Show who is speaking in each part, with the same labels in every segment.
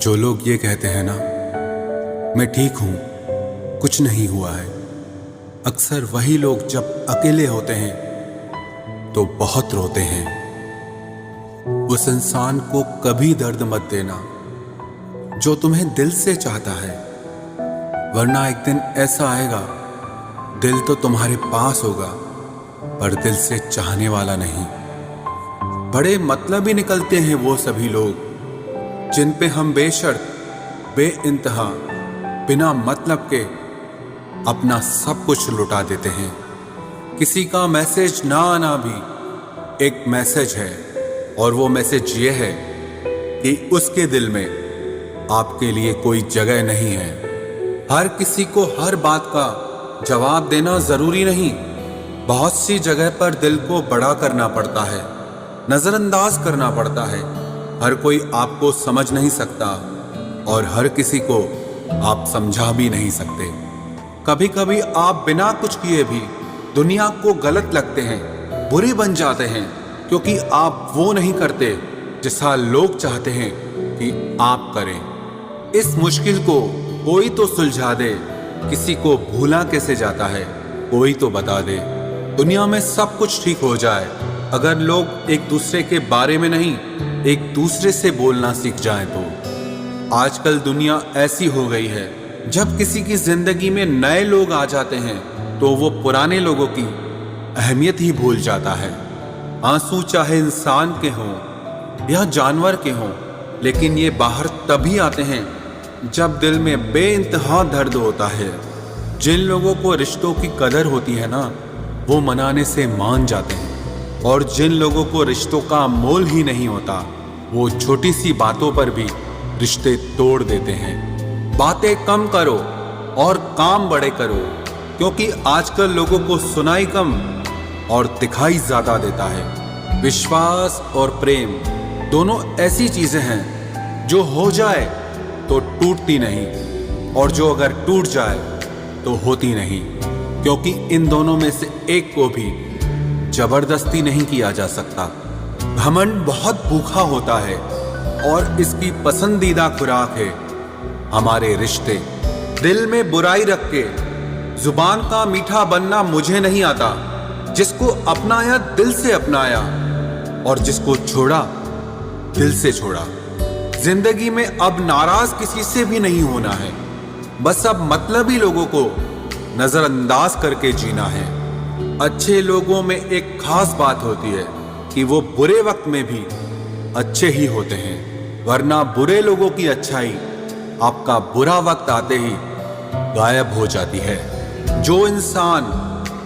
Speaker 1: जो लोग ये कहते हैं ना, मैं ठीक हूं, कुछ नहीं हुआ है, अक्सर वही लोग जब अकेले होते हैं तो बहुत रोते हैं। उस इंसान को कभी दर्द मत देना जो तुम्हें दिल से चाहता है, वरना एक दिन ऐसा आएगा, दिल तो तुम्हारे पास होगा पर दिल से चाहने वाला नहीं। बड़े मतलबी निकलते हैं वो सभी लोग जिन पे हम बेशर्त बेइंतहा बिना मतलब के अपना सब कुछ लुटा देते हैं। किसी का मैसेज ना आना भी एक मैसेज है, और वो मैसेज ये है कि उसके दिल में आपके लिए कोई जगह नहीं है। हर किसी को हर बात का जवाब देना जरूरी नहीं। बहुत सी जगह पर दिल को बड़ा करना पड़ता है, नजरअंदाज करना पड़ता है। हर कोई आपको समझ नहीं सकता और हर किसी को आप समझा भी नहीं सकते। कभी कभी आप बिना कुछ किए भी दुनिया को गलत लगते हैं, बुरे बन जाते हैं, क्योंकि आप वो नहीं करते जैसा लोग चाहते हैं कि आप करें। इस मुश्किल को कोई तो सुलझा दे। किसी को भूला कैसे जाता है, कोई तो बता दे। दुनिया में सब कुछ ठीक हो जाए अगर लोग एक दूसरे के बारे में नहीं, एक दूसरे से बोलना सीख जाएं तो। आजकल दुनिया ऐसी हो गई है, जब किसी की जिंदगी में नए लोग आ जाते हैं तो वो पुराने लोगों की अहमियत ही भूल जाता है। आंसू चाहे इंसान के हों या जानवर के हों, लेकिन ये बाहर तभी आते हैं जब दिल में बेइंतहा दर्द होता है। जिन लोगों को रिश्तों की कदर होती है ना, वो मनाने से मान जाते हैं, और जिन लोगों को रिश्तों का मोल ही नहीं होता, वो छोटी सी बातों पर भी रिश्ते तोड़ देते हैं। बातें कम करो और काम बड़े करो, क्योंकि आजकल लोगों को सुनाई कम और दिखाई ज्यादा देता है। विश्वास और प्रेम दोनों ऐसी चीजें हैं जो हो जाए तो टूटती नहीं, और जो अगर टूट जाए तो होती नहीं, क्योंकि इन दोनों में से एक को भी जबरदस्ती नहीं किया जा सकता। घमंड बहुत भूखा होता है और इसकी पसंदीदा खुराक है हमारे रिश्ते। दिल में बुराई रख के जुबान का मीठा बनना मुझे नहीं आता। जिसको अपनाया दिल से अपनाया, और जिसको छोड़ा दिल से छोड़ा। जिंदगी में अब नाराज किसी से भी नहीं होना है, बस अब मतलबी लोगों को नजरअंदाज करके जीना है। अच्छे लोगों में एक खास बात होती है कि वो बुरे वक्त में भी अच्छे ही होते हैं, वरना बुरे लोगों की अच्छाई आपका बुरा वक्त आते ही गायब हो जाती है। जो इंसान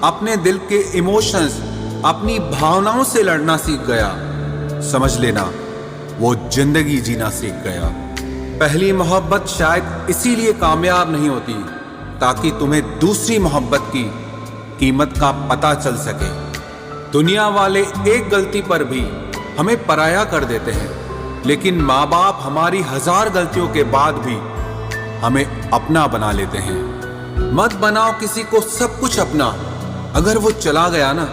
Speaker 1: अपने दिल के इमोशंस, अपनी भावनाओं से लड़ना सीख गया, समझ लेना वो जिंदगी जीना सीख गया। पहली मोहब्बत शायद इसीलिए कामयाब नहीं होती ताकि तुम्हें दूसरी मोहब्बत की कीमत का पता चल सके। दुनिया वाले एक गलती पर भी हमें पराया कर देते हैं, लेकिन माँ बाप हमारी 1000 गलतियों के बाद भी हमें अपना बना लेते हैं। मत बनाओ किसी को सब कुछ अपना। अगर वो चला गया ना,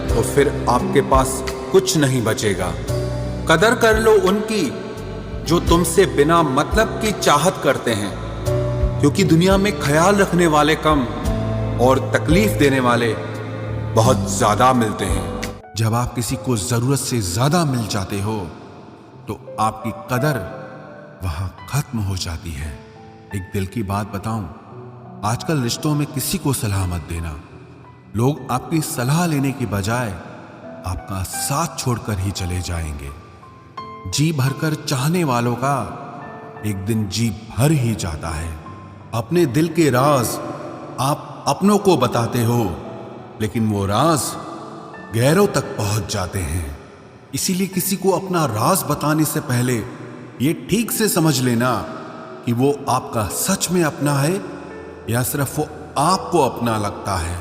Speaker 1: तो फिर आपके पास कुछ नहीं बचेगा। कदर कर लो उनकी जो तुमसे बिना मतलब की चाहत करते हैं, क्योंकि दुनिया में ख्याल रखने वाले कम और तकलीफ देने वाले बहुत ज्यादा मिलते हैं।
Speaker 2: जब आप किसी को जरूरत से ज्यादा मिल जाते हो तो आपकी कदर वहां खत्म हो जाती है। एक दिल की बात बताऊं, आजकल रिश्तों में किसी को सलाह मत देना। लोग आपकी सलाह लेने की बजाय आपका साथ छोड़कर ही चले जाएंगे। जी भरकर चाहने वालों का एक दिन जी भर ही जाता है। अपने दिल के राज आप अपनों को बताते हो, लेकिन वो राज गैरों तक पहुंच जाते हैं। इसीलिए किसी को अपना राज बताने से पहले ये ठीक से समझ लेना कि वो आपका सच में अपना है या सिर्फ वो आपको अपना लगता है।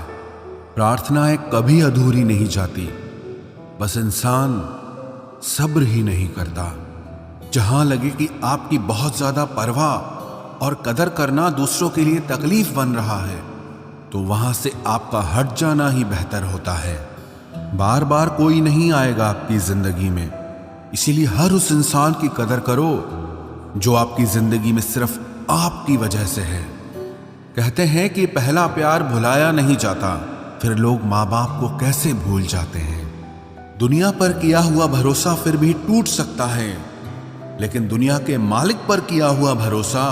Speaker 2: प्रार्थनाएं कभी अधूरी नहीं जाती, बस इंसान सब्र ही नहीं करता। जहां लगे कि आपकी बहुत ज्यादा परवाह और कदर करना दूसरों के लिए तकलीफ बन रहा है, तो वहां से आपका हट जाना ही बेहतर होता है। बार बार कोई नहीं आएगा आपकी जिंदगी में, इसीलिए हर उस इंसान की कदर करो जो आपकी जिंदगी में सिर्फ आपकी वजह से है। कहते हैं कि पहला प्यार भुलाया नहीं जाता, फिर लोग माँ बाप को कैसे भूल जाते हैं। दुनिया पर किया हुआ भरोसा फिर भी टूट सकता है, लेकिन दुनिया के मालिक पर किया हुआ भरोसा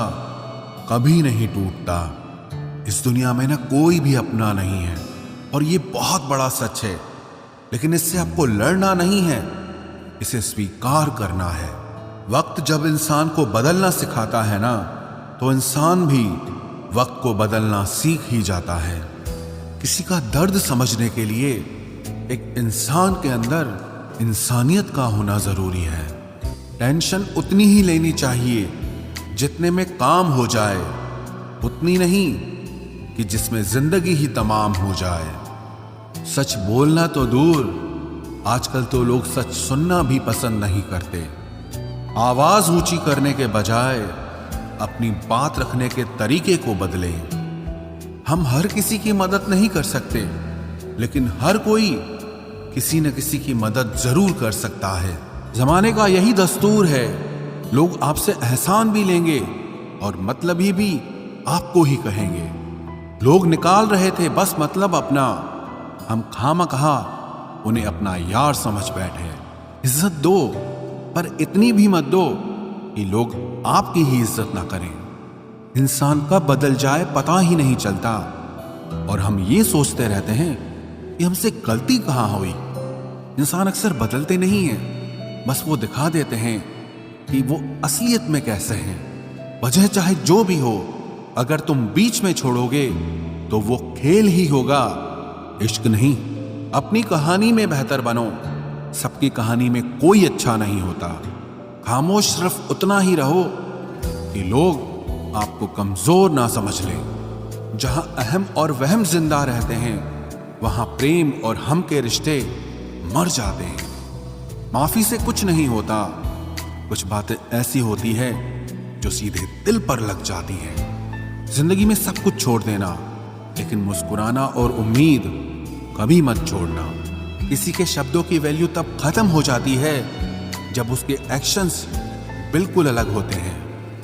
Speaker 2: कभी नहीं टूटता। इस दुनिया में ना कोई भी अपना नहीं है, और ये बहुत बड़ा सच है। लेकिन इससे आपको लड़ना नहीं है, इसे स्वीकार करना है। वक्त जब इंसान को बदलना सिखाता है ना, तो इंसान भी वक्त को बदलना सीख ही जाता है। किसी का दर्द समझने के लिए एक इंसान के अंदर इंसानियत का होना जरूरी है। टेंशन उतनी ही लेनी चाहिए जितने में काम हो जाए, उतनी नहीं कि जिसमें जिंदगी ही तमाम हो जाए। सच बोलना तो दूर, आजकल तो लोग सच सुनना भी पसंद नहीं करते। आवाज ऊंची करने के बजाय अपनी बात रखने के तरीके को बदलें। हम हर किसी की मदद नहीं कर सकते, लेकिन हर कोई किसी न किसी की मदद जरूर कर सकता है। जमाने का यही दस्तूर है, लोग आपसे एहसान भी लेंगे और मतलबी भी आपको ही कहेंगे। लोग निकाल रहे थे बस मतलब अपना, हम खामखा उन्हें अपना यार समझ बैठे। इज्जत दो, पर इतनी भी मत दो कि लोग आपकी ही इज्जत ना करें। इंसान कब बदल जाए पता ही नहीं चलता, और हम ये सोचते रहते हैं कि हमसे गलती कहाँ हुई। इंसान अक्सर बदलते नहीं हैं, बस वो दिखा देते हैं कि वो असलियत में कैसे हैं। वजह चाहे जो भी हो, अगर तुम बीच में छोड़ोगे तो वो खेल ही होगा, इश्क नहीं। अपनी कहानी में बेहतर बनो, सबकी कहानी में कोई अच्छा नहीं होता। खामोश सिर्फ उतना ही रहो कि लोग आपको कमजोर ना समझ लें। जहां अहम और वहम जिंदा रहते हैं, वहां प्रेम और हम के रिश्ते मर जाते हैं। माफी से कुछ नहीं होता, कुछ बातें ऐसी होती है जो सीधे दिल पर लग जाती हैं। जिंदगी में सब कुछ छोड़ देना, लेकिन मुस्कुराना और उम्मीद कभी मत छोड़ना। किसी के शब्दों की वैल्यू तब खत्म हो जाती है जब उसके एक्शंस बिल्कुल अलग होते हैं।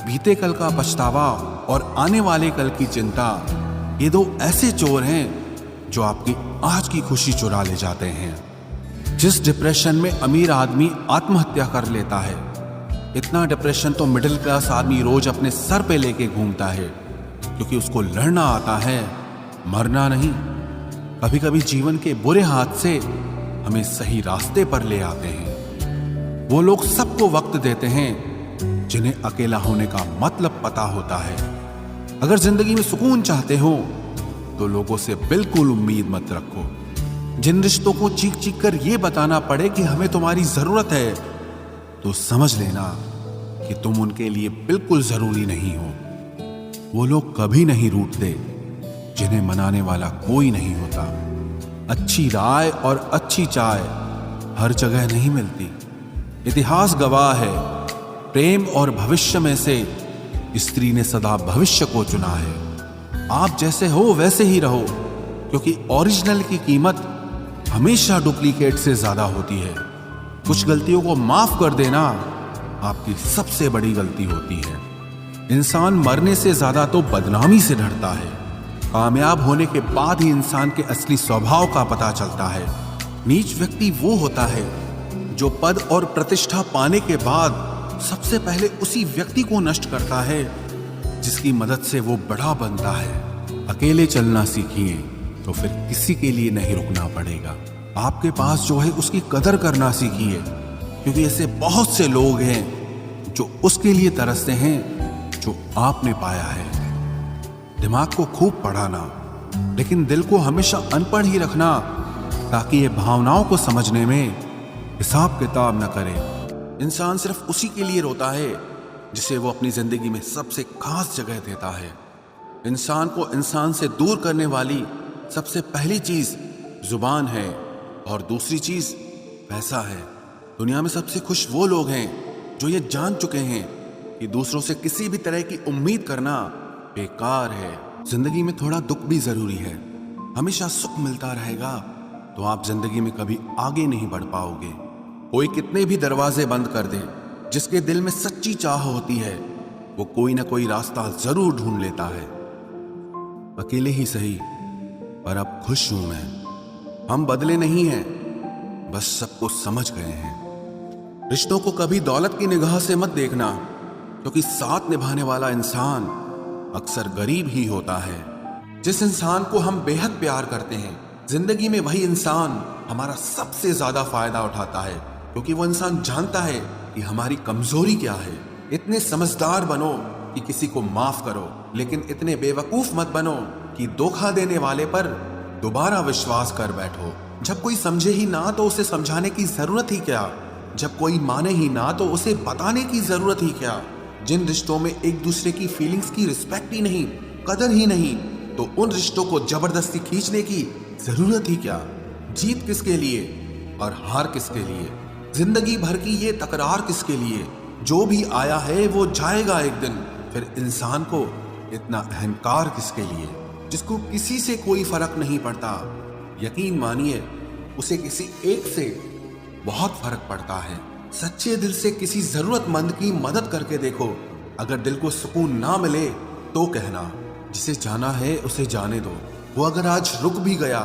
Speaker 2: बीते कल का पछतावा और आने वाले कल की चिंता, ये दो ऐसे चोर हैं जो आपकी आज की खुशी चुरा ले जाते हैं। जिस डिप्रेशन में अमीर आदमी आत्महत्या कर लेता है, इतना डिप्रेशन तो मिडिल क्लास आदमी रोज अपने सर पे लेके घूमता है, क्योंकि उसको लड़ना आता है, मरना नहीं। कभी कभी जीवन के बुरे हाथ से हमें सही रास्ते पर ले आते हैं। वो लोग सबको वक्त देते हैं जिन्हें अकेला होने का मतलब पता होता है। अगर जिंदगी में सुकून चाहते हो तो लोगों से बिल्कुल उम्मीद मत रखो। जिन रिश्तों को चीख चीख कर यह बताना पड़े कि हमें तुम्हारी जरूरत है, तो समझ लेना कि तुम उनके लिए बिल्कुल जरूरी नहीं हो। वो लोग कभी नहीं रूठते जिन्हें मनाने वाला कोई नहीं होता। अच्छी राय और अच्छी चाय हर जगह नहीं मिलती। इतिहास गवाह है, प्रेम और भविष्य में से स्त्री ने सदा भविष्य को चुना है। आप जैसे हो वैसे ही रहो, क्योंकि ओरिजिनल की कीमत हमेशा डुप्लीकेट से ज्यादा होती है। कुछ गलतियों को माफ कर देना आपकी सबसे बड़ी गलती होती है। इंसान मरने से ज्यादा तो बदनामी से डरता है। कामयाब होने के बाद ही इंसान के असली स्वभाव का पता चलता है। नीच व्यक्ति वो होता है जो पद और प्रतिष्ठा पाने के बाद सबसे पहले उसी व्यक्ति को नष्ट करता है जिसकी मदद से वो बड़ा बनता है। अकेले चलना सीखिए तो फिर किसी के लिए नहीं रुकना पड़ेगा। आपके पास जो है उसकी कदर करना सीखिए, क्योंकि ऐसे बहुत से लोग हैं जो उसके लिए तरसते हैं जो आपने पाया है। दिमाग को खूब पढ़ाना, लेकिन दिल को हमेशा अनपढ़ ही रखना, ताकि ये भावनाओं को समझने में हिसाब किताब न करे। इंसान सिर्फ उसी के लिए रोता है जिसे वो अपनी जिंदगी में सबसे खास जगह देता है। इंसान को इंसान से दूर करने वाली सबसे पहली चीज जुबान है और दूसरी चीज पैसा है। दुनिया में सबसे खुश वो लोग हैं जो ये जान चुके हैं कि दूसरों से किसी भी तरह की उम्मीद करना बेकार है। जिंदगी में थोड़ा दुख भी जरूरी है। हमेशा सुख मिलता रहेगा तो आप जिंदगी में कभी आगे नहीं बढ़ पाओगे। कोई कितने भी दरवाजे बंद कर दे, जिसके दिल में सच्ची चाह होती है वो कोई ना कोई रास्ता जरूर ढूंढ लेता है। अकेले ही सही, पर अब खुश हूं मैं। हम बदले नहीं हैं, बस सबको समझ गए हैं। रिश्तों को कभी दौलत की निगाह से मत देखना, क्योंकि साथ निभाने वाला इंसान अक्सर गरीब ही होता है। जिस इंसान को हम बेहद प्यार करते हैं, जिंदगी में वही इंसान हमारा सबसे ज्यादा फायदा उठाता है, क्योंकि वो इंसान जानता है कि हमारी कमजोरी क्या है। इतने समझदार बनो कि किसी को माफ करो, लेकिन इतने बेवकूफ मत बनो कि धोखा देने वाले पर दोबारा विश्वास कर बैठो। जब कोई समझे ही ना तो उसे समझाने की जरूरत ही क्या, जब कोई माने ही ना तो उसे बताने की जरूरत ही क्या। जिन रिश्तों में एक दूसरे की फीलिंग्स की रिस्पेक्ट ही नहीं, कदर ही नहीं, तो उन रिश्तों को जबरदस्ती खींचने की जरूरत ही क्या। जीत किसके लिए और हार किसके लिए, जिंदगी भर की ये तकरार किसके लिए। जो भी आया है वो जाएगा एक दिन, फिर इंसान को इतना अहंकार किसके लिए, जिसको किसी से कोई फर्क नहीं पड़ता। यकीन मानिए उसे किसी एक से बहुत फर्क पड़ता है। सच्चे दिल से किसी जरूरतमंद की मदद करके देखो। अगर दिल को सुकून ना मिले तो कहना, जिसे जाना है उसे जाने दो। वो अगर आज रुक भी गया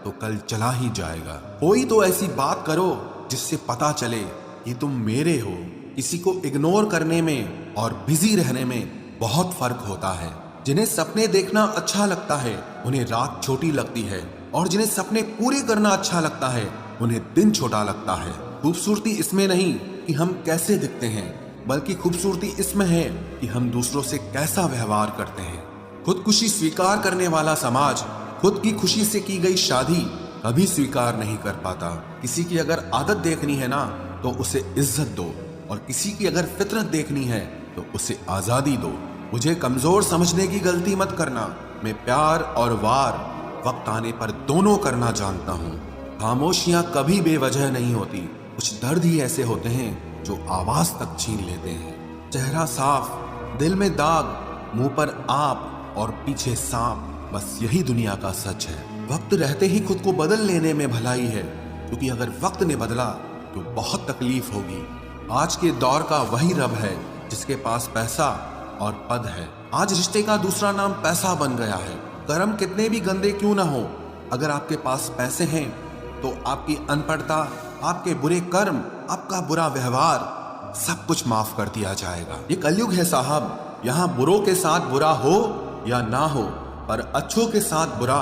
Speaker 2: तो कल चला ही जाएगा। कोई तो ऐसी बात करो जिससे पता चले कि तुम मेरे हो। किसी को इग्नोर करने में और बिजी रहने में बहुत फर्क होता है। जिन्हें सपने देखना अच्छा लगता है उन्हें रात छोटी लगती है, और जिन्हें सपने पूरे करना अच्छा लगता है उन्हें दिन छोटा लगता है। खूबसूरती इसमें नहीं कि हम कैसे दिखते हैं, बल्कि खूबसूरती इसमें है कि हम दूसरों से कैसा व्यवहार करते हैं। खुदकुशी स्वीकार करने वाला समाज खुद की खुशी से की गई शादी कभी स्वीकार नहीं कर पाता। किसी की अगर आदत देखनी है ना तो उसे इज्जत दो, और किसी की अगर फितरत देखनी है तो उसे आजादी दो। मुझे कमजोर समझने की गलती मत करना। मैं प्यार और वार वक्त आने पर दोनों करना जानता हूँ। खामोशियां कभी बेवजह नहीं होती। कुछ दर्द ही ऐसे होते हैं जो आवाज तक छीन लेते हैं। चेहरा साफ, दिल में दाग, मुंह पर आप और पीछे सांप, बस यही दुनिया का सच है। वक्त रहते ही खुद को बदल लेने में भलाई है, क्योंकि अगर वक्त ने बदला तो बहुत तकलीफ होगी। आज के दौर का वही रब है जिसके पास पैसा और पद है। आज रिश्ते का दूसरा नाम पैसा बन गया है। कर्म कितने भी गंदे क्यों ना हो, अगर आपके पास पैसे हैं तो आपकी अनपढ़ता, आपके बुरे कर्म, आपका बुरा व्यवहार सब कुछ माफ कर दिया जाएगा। ये कलयुग है साहब, यहाँ बुरों के साथ बुरा हो या ना हो, पर अच्छों के साथ बुरा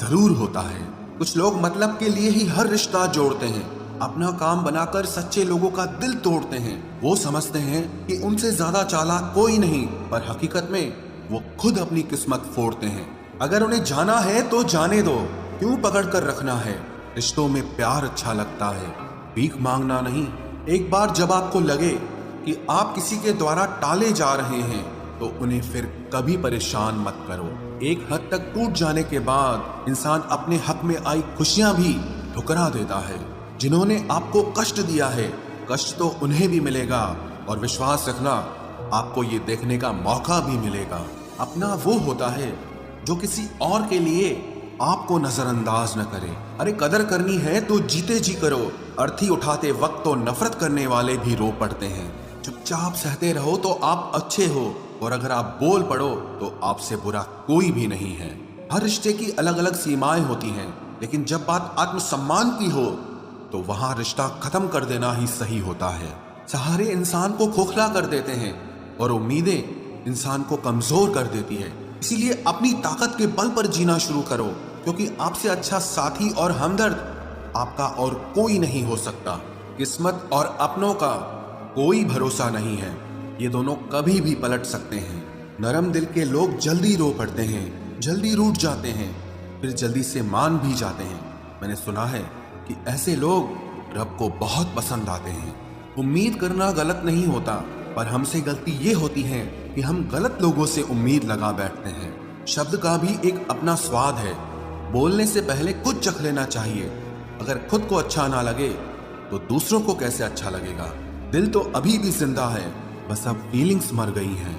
Speaker 2: जरूर होता है। कुछ लोग मतलब के लिए ही हर रिश्ता जोड़ते हैं, अपना काम बनाकर सच्चे लोगों का दिल तोड़ते हैं। वो समझते हैं कि उनसे ज्यादा चालाक कोई नहीं, पर हकीकत में वो खुद अपनी किस्मत फोड़ते हैं। अगर उन्हें जाना है तो जाने दो, क्यों पकड़ कर रखना है। रिश्तों में प्यार अच्छा लगता है, भीख मांगना नहीं। एक बार जब आपको लगे कि आप किसी के द्वारा टाले जा रहे हैं तो उन्हें फिर कभी परेशान मत करो। एक हद तक टूट जाने के बाद इंसान अपने हक में आई खुशियां भी ठुकरा देता है। जिन्होंने आपको कष्ट दिया है, कष्ट तो उन्हें भी मिलेगा, और विश्वास रखना आपको ये देखने का मौका भी मिलेगा। अपना वो होता है जो किसी और के लिए आपको नजरअंदाज न करे। अरे कदर करनी है तो जीते जी करो। अर्थी उठाते वक्त तो नफरत करने वाले भी रो पड़ते हैं। चुपचाप सहते रहो तो आप अच्छे हो, और अगर आप बोल पड़ो तो आपसे बुरा कोई भी नहीं है। हर रिश्ते की अलग अलग सीमाएं होती हैं, लेकिन जब बात आत्मसम्मान की हो तो वहां रिश्ता खत्म कर देना ही सही होता है। सहारे इंसान को खोखला कर देते हैं और उम्मीदें इंसान को कमजोर कर देती है। इसीलिए अपनी ताकत के बल पर जीना शुरू करो, क्योंकि आपसे अच्छा साथी और हमदर्द आपका और कोई नहीं हो सकता। किस्मत और अपनों का कोई भरोसा नहीं है, ये दोनों कभी भी पलट सकते हैं। नरम दिल के लोग जल्दी रो पड़ते हैं, जल्दी रूठ जाते हैं, फिर जल्दी से मान भी जाते हैं। मैंने सुना है कि ऐसे लोग रब को बहुत पसंद आते हैं। उम्मीद करना गलत नहीं होता, पर हमसे गलती ये होती है कि हम गलत लोगों से उम्मीद लगा बैठते हैं। शब्द का भी एक अपना स्वाद है, बोलने से पहले कुछ चख लेना चाहिए। अगर खुद को अच्छा ना लगे तो दूसरों को कैसे अच्छा लगेगा। दिल तो अभी भी जिंदा है, बस अब फीलिंग्स मर गई हैं।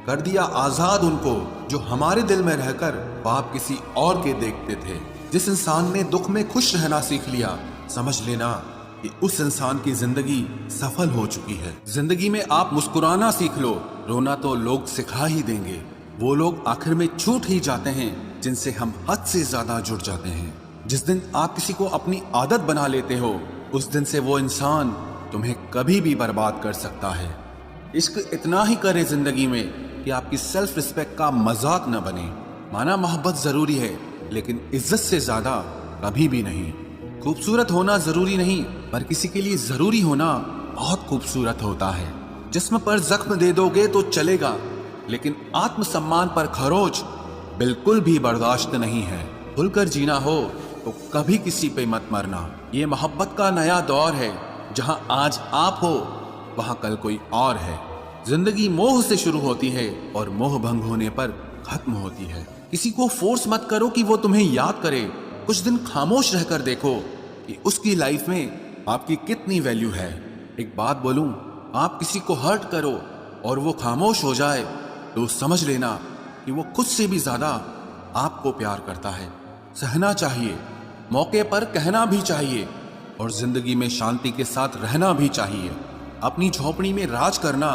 Speaker 2: कर दिया आजाद उनको जो हमारे दिल में रहकर पाप किसी और के देखते थे। जिस इंसान ने दुख में खुश रहना सीख लिया, समझ लेना कि उस इंसान की जिंदगी सफल हो चुकी है। जिंदगी में आप मुस्कुराना सीख लो, रोना तो लोग सिखा ही देंगे। वो लोग आखिर में छूट ही जाते हैं जिनसे हम हद से ज्यादा जुड़ जाते हैं। जिस दिन आप किसी को अपनी आदत बना लेते हो, उस दिन से वो इंसान तुम्हें कभी भी बर्बाद कर सकता है। इश्क इतना ही करे जिंदगी में कि आपकी सेल्फ रिस्पेक्ट का मजाक न बने। माना मोहब्बत जरूरी है, लेकिन इज्जत से ज्यादा कभी भी नहीं। खूबसूरत होना जरूरी नहीं, पर किसी के लिए जरूरी होना बहुत खूबसूरत होता है। जिस्म पर जख्म दे दोगे तो चलेगा, लेकिन आत्मसम्मान पर खरोच बिल्कुल भी बर्दाश्त नहीं है। खुलकर जीना हो तो कभी किसी पे मत मरना। ये मोहब्बत का नया दौर है, जहां आज आप हो वहां कल कोई और है। जिंदगी मोह से शुरू होती है और मोह भंग होने पर खत्म होती है। किसी को फोर्स मत करो कि वो तुम्हें याद करे। कुछ दिन खामोश रहकर देखो कि उसकी लाइफ में आपकी कितनी वैल्यू है। एक बात बोलूं, आप किसी को हर्ट करो और वो खामोश हो जाए तो समझ लेना कि वो खुद से भी ज्यादा आपको प्यार करता है। सहना चाहिए, मौके पर कहना भी चाहिए, और जिंदगी में शांति के साथ रहना भी चाहिए। अपनी झोपड़ी में राज करना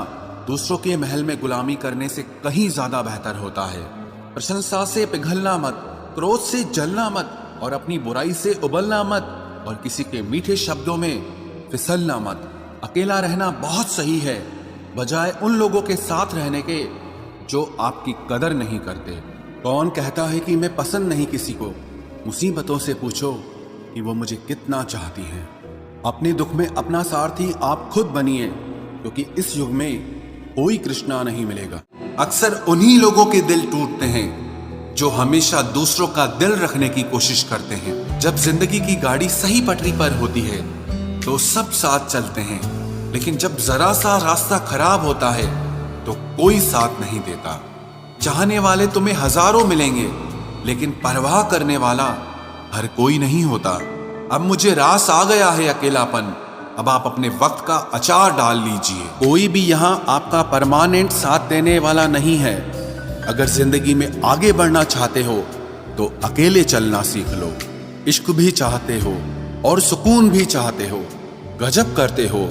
Speaker 2: दूसरों के महल में गुलामी करने से कहीं ज्यादा बेहतर होता है। प्रशंसा से पिघलना मत, क्रोध से जलना मत, और अपनी बुराई से उबलना मत, और किसी के मीठे शब्दों में फिसलना मत। अकेला रहना बहुत सही है, बजाय उन लोगों के साथ रहने के जो आपकी कदर नहीं करते। कौन कहता है कि मैं पसंद नहीं किसी को? मुसीबतों से पूछो कि वो मुझे कितना चाहती हैं। अपने दुख में अपना सारथी आप खुद बनिए, क्योंकि इस युग में कोई कृष्णा नहीं मिलेगा। अक्सर उन्हीं लोगों के दिल टूटते हैं जो हमेशा दूसरों का दिल रखने की कोशिश करते हैं। जब जिंदगी की गाड़ी सही पटरी पर होती है तो सब साथ चलते हैं, लेकिन जब जरा सा रास्ता खराब होता है तो कोई साथ नहीं देता। चाहने वाले तुम्हें हजारों मिलेंगे, लेकिन परवाह करने वाला हर कोई नहीं होता। अब मुझे रास आ गया है अकेलापन, अब आप अपने वक्त का अचार डाल लीजिए। कोई भी यहाँ आपका परमानेंट साथ देने वाला नहीं है। अगर जिंदगी में आगे बढ़ना चाहते हो तो अकेले चलना सीख लो। इश्क भी चाहते हो और सुकून भी चाहते हो, गजब करते हो।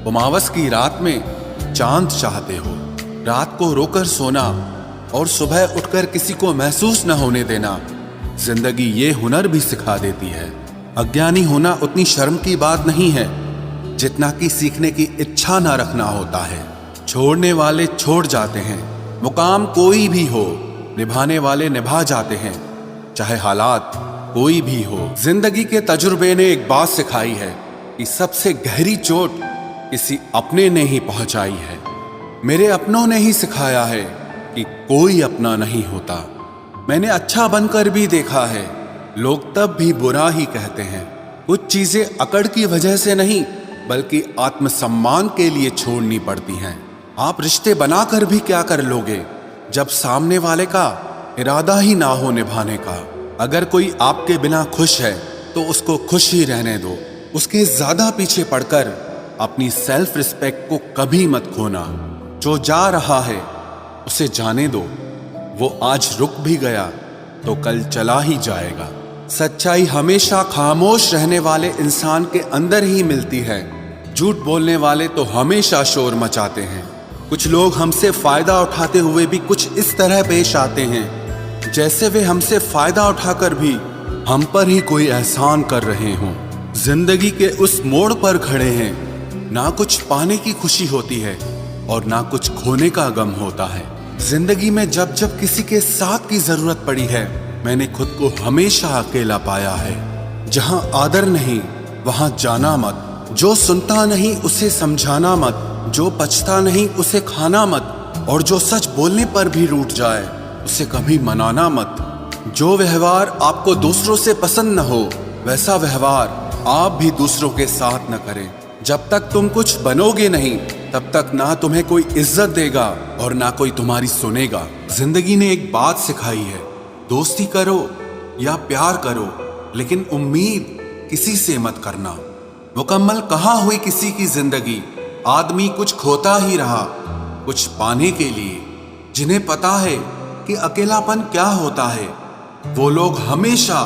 Speaker 2: उमावस की रात में चांद चाहते हो। रात को रोकर सोना और सुबह उठकर किसी को महसूस न होने देना, जिंदगी ये हुनर भी सिखा देती है। अज्ञानी होना उतनी शर्म की बात नहीं है जितना कि सीखने की इच्छा ना रखना होता है। छोड़ने वाले छोड़ जाते हैं, मुकाम कोई भी हो, निभाने वाले निभा जाते हैं, चाहे हालात कोई भी हो। जिंदगी के तजुर्बे ने एक बात सिखाई है कि सबसे गहरी चोट किसी अपने ने ही पहुंचाई है। मेरे अपनों ने ही सिखाया है कि कोई अपना नहीं होता। मैंने अच्छा बनकर भी देखा है, लोग तब भी बुरा ही कहते हैं। कुछ चीजें अकड़ की वजह से नहीं, बल्कि आत्मसम्मान के लिए छोड़नी पड़ती हैं। आप रिश्ते बनाकर भी क्या कर लोगे जब सामने वाले का इरादा ही ना हो निभाने का। अगर कोई आपके बिना खुश है तो उसको खुश ही रहने दो। उसके ज्यादा पीछे पड़कर अपनी सेल्फ रिस्पेक्ट को कभी मत खोना। जो जा रहा है उसे जाने दो, वो आज रुक भी गया तो कल चला ही जाएगा। सच्चाई हमेशा खामोश रहने वाले इंसान के अंदर ही मिलती है। झूठ बोलने वाले तो हमेशा शोर मचाते हैं। कुछ लोग हमसे फायदा उठाते हुए भी कुछ इस तरह पेश आते हैं जैसे वे हमसे फायदा उठाकर भी हम पर ही कोई एहसान कर रहे हों। जिंदगी के उस मोड़ पर खड़े हैं, ना कुछ पाने की खुशी होती है और ना कुछ खोने का गम होता है। जिंदगी में जब जब किसी के साथ की जरूरत पड़ी है, मैंने खुद को हमेशा अकेला पाया है। जहां आदर नहीं वहां जाना मत, जो सुनता नहीं उसे समझाना मत, जो पछता नहीं उसे खाना मत, और जो सच बोलने पर भी रूठ जाए उसे कभी मनाना मत। जो व्यवहार आपको दूसरों से पसंद न हो, वैसा व्यवहार आप भी दूसरों के साथ न करें। जब तक तुम कुछ बनोगे नहीं, तब तक ना तुम्हें कोई इज्जत देगा और ना कोई तुम्हारी सुनेगा। जिंदगी ने एक बात सिखाई है, दोस्ती करो या प्यार करो, लेकिन उम्मीद किसी से मत करना। मुकम्मल कहाँ हुई किसी की जिंदगी, आदमी कुछ खोता ही रहा कुछ पाने के लिए। जिन्हें पता है कि अकेलापन क्या होता है, वो लोग हमेशा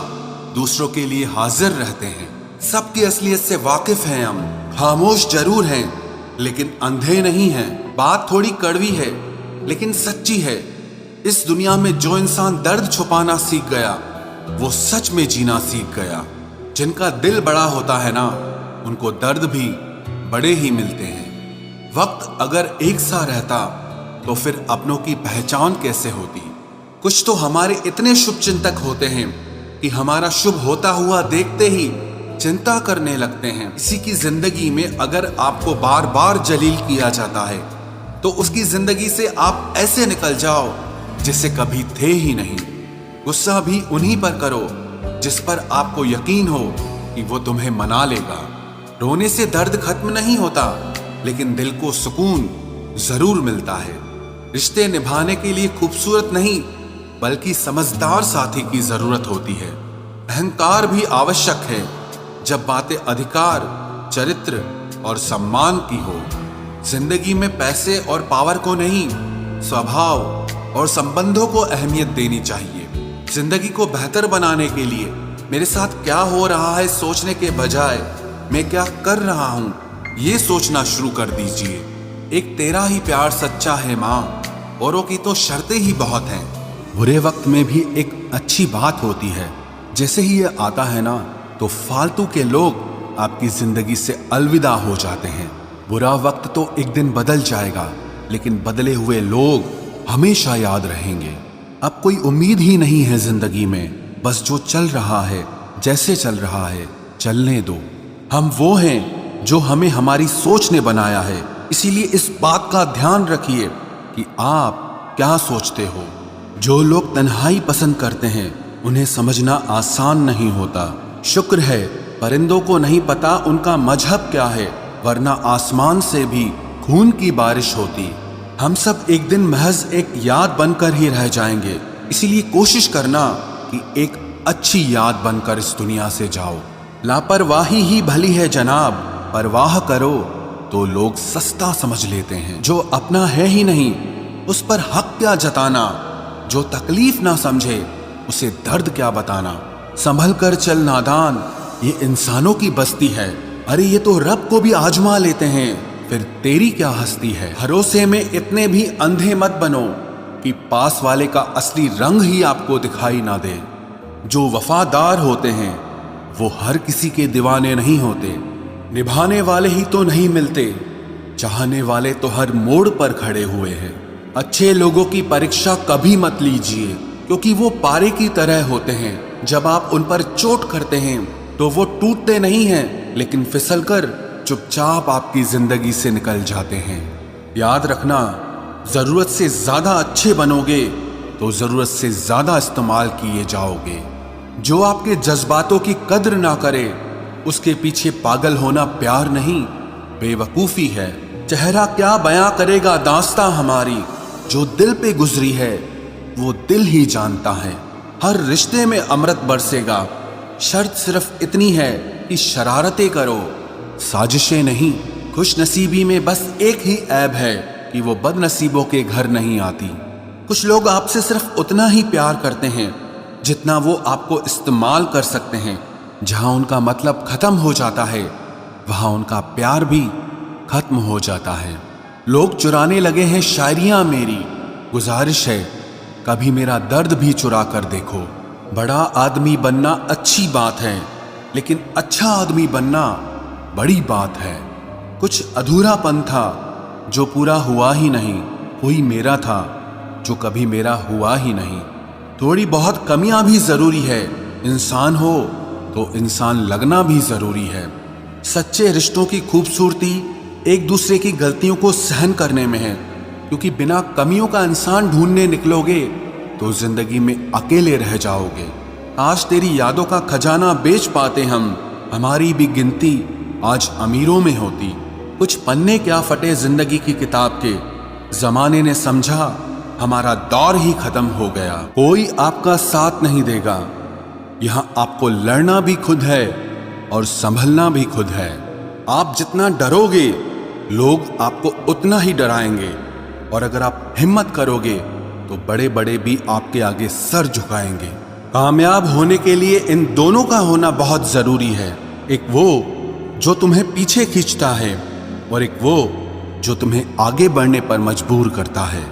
Speaker 2: दूसरों के लिए हाजिर रहते हैं। सबकी असलियत से वाकिफ हैं हम, खामोश जरूर हैं लेकिन अंधे नहीं हैं। बात थोड़ी कड़वी है लेकिन सच्ची है। इस दुनिया में जो इंसान दर्द छुपाना सीख गया वो सच में जीना सीख गया। जिनका दिल बड़ा होता है ना, उनको दर्द भी बड़े ही मिलते हैं। वक्त अगर एक सा रहता तो फिर अपनों की पहचान कैसे होती। कुछ तो हमारे इतने शुभ चिंतक होते हैं कि हमारा शुभ होता हुआ देखते ही चिंता करने लगते हैं। किसी की जिंदगी में अगर आपको बार बार जलील किया जाता है तो उसकी जिंदगी से आप ऐसे निकल जाओ जिसे कभी थे ही नहीं। गुस्सा भी उन्हीं पर करो जिस पर आपको यकीन हो कि वो तुम्हें मना लेगा। रोने से दर्द खत्म नहीं होता लेकिन दिल को सुकून जरूर मिलता है। रिश्ते निभाने के लिए खूबसूरत नहीं बल्कि समझदार साथी की जरूरत होती है। अहंकार भी आवश्यक है जब बातें अधिकार, चरित्र और सम्मान की हो। जिंदगी में पैसे और पावर को नहीं, स्वभाव और संबंधों को अहमियत देनी चाहिए। जिंदगी को बेहतर बनाने के लिए मेरे साथ क्या हो रहा है सोचने के बजाय मैं क्या कर रहा हूं ये सोचना शुरू कर दीजिए। एक तेरा ही प्यार सच्चा है मां, औरों की तो शर्तें ही बहुत हैं। बुरे वक्त में भी एक अच्छी बात होती है। जैसे ही ये आता है ना तो फालतू के लोग आपकी जिंदगी से अलविदा हो जाते हैं। बुरा वक्त तो एक दिन बदल जाएगा लेकिन बदले हुए लोग हमेशा याद रहेंगे। अब कोई उम्मीद ही नहीं है जिंदगी में, बस जो चल रहा है जैसे चल रहा है चलने दो। हम वो हैं जो हमें हमारी सोच ने बनाया है, इसीलिए इस बात का ध्यान रखिए कि आप क्या सोचते हो। जो लोग तन्हाई पसंद करते हैं उन्हें समझना आसान नहीं होता। शुक्र है परिंदों को नहीं पता उनका मजहब क्या है, वरना आसमान से भी खून की बारिश होती। हम सब एक दिन महज एक याद बनकर ही रह जाएंगे, इसीलिए कोशिश करना कि एक अच्छी याद बनकर इस दुनिया से जाओ। लापरवाही ही भली है जनाब, परवाह करो तो लोग सस्ता समझ लेते हैं। जो अपना है ही नहीं उस पर हक क्या जताना, जो तकलीफ ना समझे उसे दर्द क्या बताना। संभल कर चल नादान, ये इंसानों की बस्ती है। अरे ये तो रब को भी आजमा लेते हैं, फिर तेरी क्या हस्ती है। भरोसे में इतने भी अंधे मत बनो कि पास वाले का असली रंग ही आपको दिखाई ना दे। जो वफादार होते हैं वो हर किसी के दीवाने नहीं होते। निभाने वाले ही तो नहीं मिलते, चाहने वाले तो हर मोड़ पर खड़े हुए हैं। अच्छे लोगों की परीक्षा कभी मत लीजिए क्योंकि वो पारे की तरह होते हैं। जब आप उन पर चोट करते हैं तो वो टूटते नहीं हैं लेकिन फिसलकर चुपचाप आपकी जिंदगी से निकल जाते हैं। याद रखना, जरूरत से ज्यादा अच्छे बनोगे तो जरूरत से ज्यादा इस्तेमाल किए जाओगे। जो आपके जज्बातों की कद्र ना करे उसके पीछे पागल होना प्यार नहीं, बेवकूफी है। चेहरा क्या बयां करेगा दास्तां हमारी, जो दिल पे गुजरी है वो दिल ही जानता है। हर रिश्ते में अमृत बरसेगा, शर्त सिर्फ इतनी है कि शरारतें करो, साजिशें नहीं। खुश नसीबी में बस एक ही ऐब है कि वो बदनसीबों के घर नहीं आती। कुछ लोग आपसे सिर्फ उतना ही प्यार करते हैं जितना वो आपको इस्तेमाल कर सकते हैं। जहां उनका मतलब खत्म हो जाता है वहां उनका प्यार भी खत्म हो जाता है। लोग चुराने लगे हैं शायरियां मेरी, गुजारिश है कभी मेरा दर्द भी चुरा कर देखो। बड़ा आदमी बनना अच्छी बात है लेकिन अच्छा आदमी बनना बड़ी बात है। कुछ अधूरापन था जो पूरा हुआ ही नहीं, कोई मेरा था जो कभी मेरा हुआ ही नहीं। थोड़ी बहुत कमियां भी जरूरी है, इंसान हो तो इंसान लगना भी जरूरी है। सच्चे रिश्तों की खूबसूरती एक दूसरे की गलतियों को सहन करने में है, क्योंकि बिना कमियों का इंसान ढूंढने निकलोगे तो जिंदगी में अकेले रह जाओगे। आज तेरी यादों का खजाना बेच पाते हम, हमारी भी गिनती आज अमीरों में होती। कुछ पन्ने क्या फटे जिंदगी की किताब के, जमाने ने समझा हमारा दौर ही खत्म हो गया। कोई आपका साथ नहीं देगा, यहां आपको लड़ना भी खुद है और संभलना भी खुद है। आप जितना डरोगे लोग आपको उतना ही डराएंगे, और अगर आप हिम्मत करोगे तो बड़े बड़े भी आपके आगे सर झुकाएंगे। कामयाब होने के लिए इन दोनों का होना बहुत जरूरी है।
Speaker 1: एक वो जो तुम्हें पीछे खींचता है और एक वो जो तुम्हें आगे बढ़ने पर मजबूर करता है।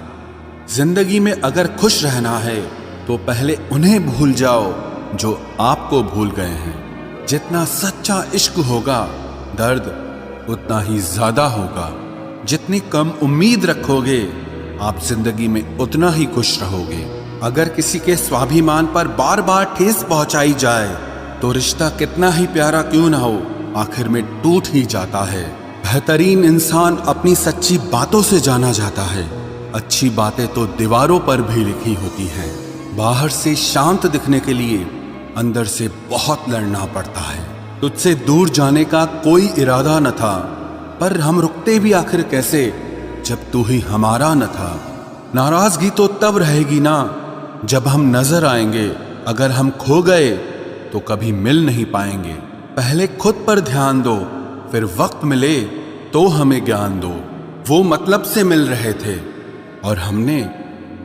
Speaker 1: जिंदगी में अगर खुश रहना है तो पहले उन्हें भूल जाओ जो आपको भूल गए हैं। जितना सच्चा इश्क होगा दर्द उतना ही ज्यादा होगा। जितनी कम उम्मीद रखोगे आप जिंदगी में उतना ही खुश रहोगे। अगर किसी के स्वाभिमान पर बार बार ठेस पहुंचाई जाए तो रिश्ता कितना ही प्यारा क्यों ना हो आखिर में टूट ही जाता है। बेहतरीन इंसान अपनी सच्ची बातों से जाना जाता है। अच्छी बातें तो दीवारों पर भी लिखी होती हैं। बाहर से शांत दिखने के लिए अंदर से बहुत लड़ना पड़ता है। तुझसे दूर जाने का कोई इरादा न था, पर हम रुकते भी आखिर कैसे जब तू ही हमारा न था। नाराजगी तो तब रहेगी ना जब हम नजर आएंगे। अगर हम खो गए तो कभी मिल नहीं पाएंगे। पहले खुद पर ध्यान दो, फिर वक्त मिले तो हमें ज्ञान दो। वो मतलब से मिल रहे थे और हमने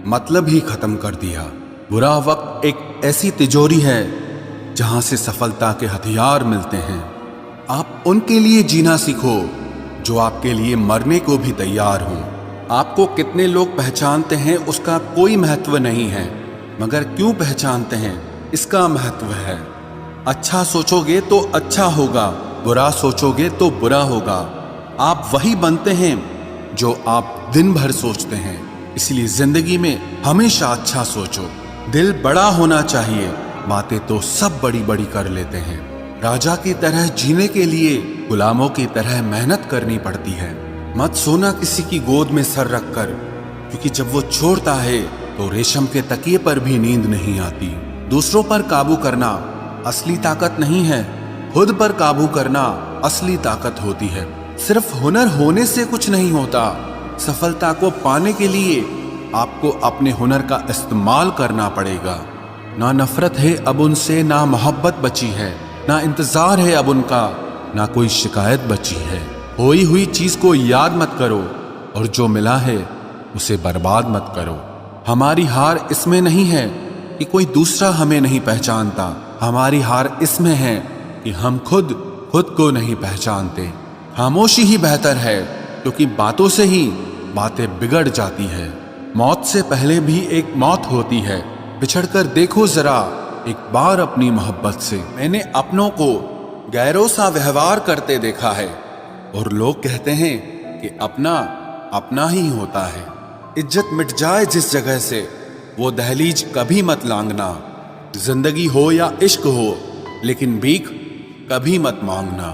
Speaker 1: मतलब ही खत्म कर दिया। बुरा वक्त एक ऐसी तिजोरी है जहां से सफलता के हथियार मिलते हैं। आप उनके लिए जीना सीखो जो आपके लिए मरने को भी तैयार हों। आपको कितने लोग पहचानते हैं उसका कोई महत्व नहीं है, मगर क्यों पहचानते हैं इसका महत्व है। अच्छा सोचोगे तो अच्छा होगा, बुरा सोचोगे तो बुरा होगा। आप वही बनते हैं जो आप दिन भर सोचते हैं। इसलिए जिंदगी में हमेशा अच्छा सोचो। दिल बड़ा होना चाहिए, बातें तो सब बड़ी बड़ी कर लेते हैं। राजा की तरह जीने के लिए गुलामों की तरह मेहनत करनी पड़ती है। मत सोना किसी की गोद में सर रखकर, क्योंकि जब वो छोड़ता है तो रेशम के तकिए पर भी नींद नहीं आती। दूसरों पर काबू करना असली ताकत नहीं है, खुद पर काबू करना असली ताकत होती है। सिर्फ हुनर होने से कुछ नहीं होता। सफलता को पाने के लिए आपको अपने हुनर का इस्तेमाल करना पड़ेगा। ना नफरत है अब उनसे, ना मोहब्बत बची है, ना इंतजार है अब उनका, ना कोई शिकायत बची है। खोई हुई चीज को याद मत करो और जो मिला है उसे बर्बाद मत करो। हमारी हार इसमें नहीं है कि कोई दूसरा हमें नहीं पहचानता। हमारी हार इसमें है कि हम खुद को नहीं पहचानते। खामोशी ही बेहतर है, क्योंकि बातों से ही बातें बिगड़ जाती है। मौत से पहले भी एक मौत होती है। बिछड़कर देखो जरा एक बार अपनी मोहब्बत से। मैंने अपनों को गैरों सा व्यवहार करते देखा है और लोग कहते हैं कि अपना अपना ही होता है। इज्जत मिट जाए जिस जगह से वो दहलीज कभी मत लांघना। जिंदगी हो या इश्क हो, लेकिन भीख कभी मत मांगना।